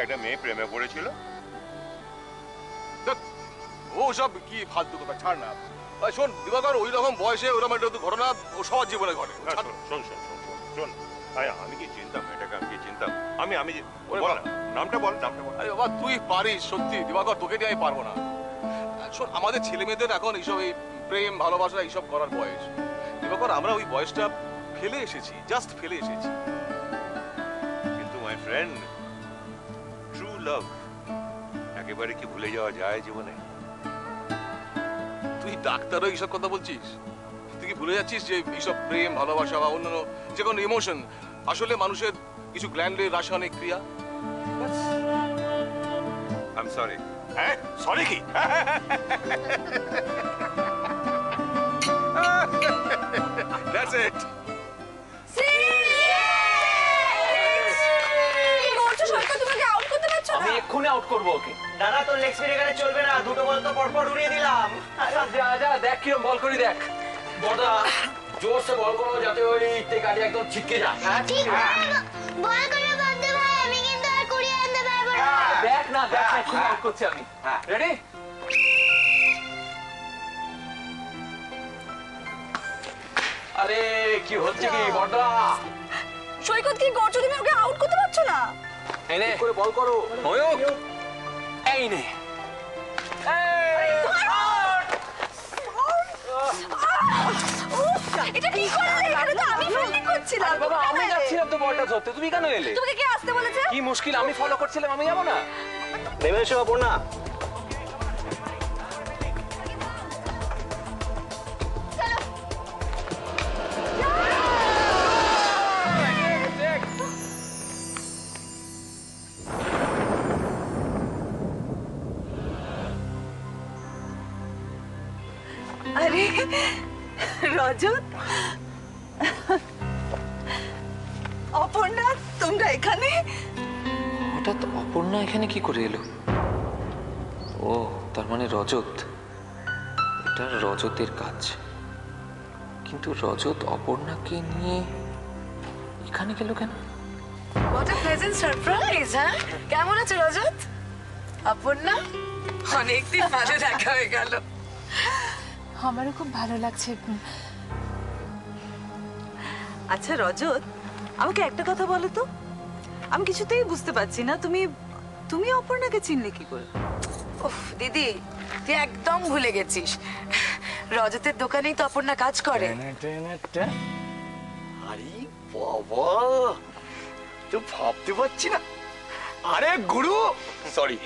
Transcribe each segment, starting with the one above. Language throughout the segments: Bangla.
একটা মেয়ে প্রেমে পড়েছিল। ও সব কি ফালতু কথা, ছাড় না। শোন দিবাকর, ওই রকম বয়সে ওরকম একটা ঘটনা ও সবার জীবনে ঘটে। শোন শোন শোন শোন শোন, আমি কি চিনতাম এটাকে? আমি কি চিনতাম? আমি নামটা বল। আরে বাবা তুই পারিস সত্যি দিবাকর, তোকে নিয়ে আমি পারবো না। শোন, আমাদের ছেলে মেয়েদের এখন এইসব এই প্রেম ভালোবাসা এইসব করার বয়স। দিবাকর, আমরা ওই বয়সটা ফেলে এসেছি, জাস্ট ফেলে এসেছি। কিন্তু মাই ফ্রেন্ড, ট্রু লাভ একেবারে কি ভুলে যাওয়া যায় জীবনে? তুই ডাক্তারও এইসব কথা বলছিস? তুই কি ভুলে যাচ্ছিস যে এইসব প্রেম ভালোবাসা বা অন্যান্য যে কোনো ইমোশন আসলে মানুষের কিছু গ্ল্যান্ডের রাসায়নিক ক্রিয়া? I am sorry. হ্যাঁ, সরি কি? That's it. আমি এক্ষুনি আউট করবো ওকে। দাদা তোর লেগ স্পিন এখানে চলবে না, দুটো বল তো পরপর উড়িয়ে দিলাম। যা যা দেখ কিরম বল করি দেখ। বড়দা জোরসে বল করো যাতে ওই টেকাটি একদম ছিটকে যায়। ঠিক আছে বল করে বলতে ভাই, আমি কিন্তু আর কুড়িয়ে আনতে পারবো না। দেখ না দেখ, এক্ষুনি আউট করছি আমি। রেডি? আরে কি হচ্ছে কি বড়দা? সৈকত কি করছো তুমি? ওকে আউট করতে পারছো না। এই নে করে বল করো। ময়ূক এই নে। এটা কি করলে? এটা তো আমি ফিল্ডিং করছিলাম। বাবা আমি যাচ্ছিলাম তো বলটা ধরতে, তুমি কেন এলে? তোকে কে আসতে বলেছে? কি মুশকিল, আমি ফলো করছিলাম, আমি যাবো না? নেমে এসো অপর্ণা। আরে রজত, অপর্ণা, তোমরা এখানে? হঠাৎ অপর্ণা এখানে কি করে এলো? ও তার মানে রজত, এটা রজতের কাজ। কিন্তু রজত অপর্ণাকে নিয়ে এখানে গেল কেন? What a pleasant surprise, হ্যাঁ? কেমন আছে রজত? অপর্ণা, অনেকদিন বাদে দেখা হয়ে গেল। আমারও খুব ভালো লাগছে। আচ্ছা রজত, আমাকে একটা কথা বলো তো, আমি কিছুতেই বুঝতে পারছি না তুমি অপর্ণাকে চিনলে কি করে? উফ দিদি, তুই একদম ভুলে গেছিস, রজতের দোকানেই তো অপর্ণা কাজ করে। আরে বাবা, তো ভাবতে পারছি না। আরে গুরু, সরি।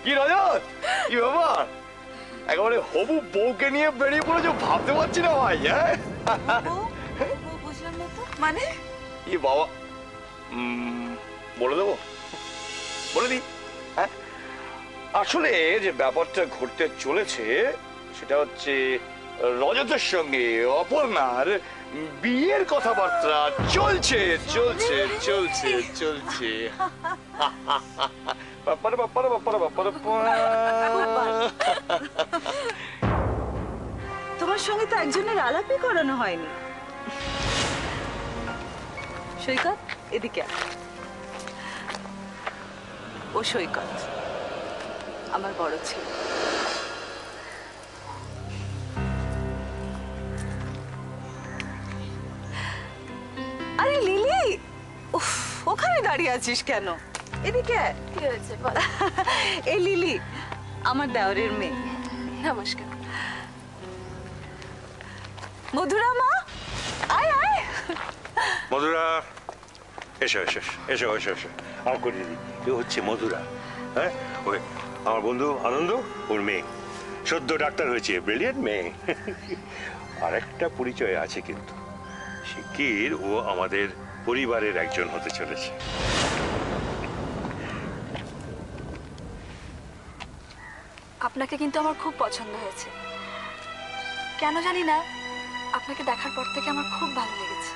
কি রজত, কি ব্যাপার? একেবারে হবু বউকে নিয়ে বেরিয়ে পড়েছো, ভাবতে পারছি না ভাই। হ্যাঁ বুঝলাম না তো, মানে? কি বাবা, বলে দেবো, বলে দিই। হ্যাঁ, আসলে যে ব্যাপারটা ঘটতে চলেছে সেটা হচ্ছে রজতের সঙ্গে অপর্ণার বিয়ের কথাবার্তা চলছে চলছে চলছে চলছে। ব্যাপারে ব্যাপারে ব্যাপারে ব্যাপারে তোমার সঙ্গে তো একজনের আলাপই করানো হয়নি। সৈকত, এদিকে আয়। ও সৈকত আমার বড় ছেলে। আরে লিলি, উফ, ওখানে দাঁড়িয়ে আছিস কেন? এদিকে আয়। কি হয়েছে বল? এই লিলি আমার দেওরের মেয়ে। নমস্কার। মধুরা মা, আয় আয়। মধুরা, এসো এসো এসো এসো এসো। আমাকে দিদি, এ হচ্ছে মধুরা। হ্যাঁ, ওই আমার বন্ধু আনন্দ, ওর মেয়ে, সদ্য ডাক্তার হয়েছে, ব্রিলিয়েন্ট মেয়ে। আর একটা পরিচয় আছে কিন্তু, শিগগির ও আমাদের পরিবারের একজন হতে চলেছে। আপনাকে কিন্তু আমার খুব পছন্দ হয়েছে, কেন জানি না, আপনাকে দেখার পর থেকে আমার খুব ভালো লেগেছে।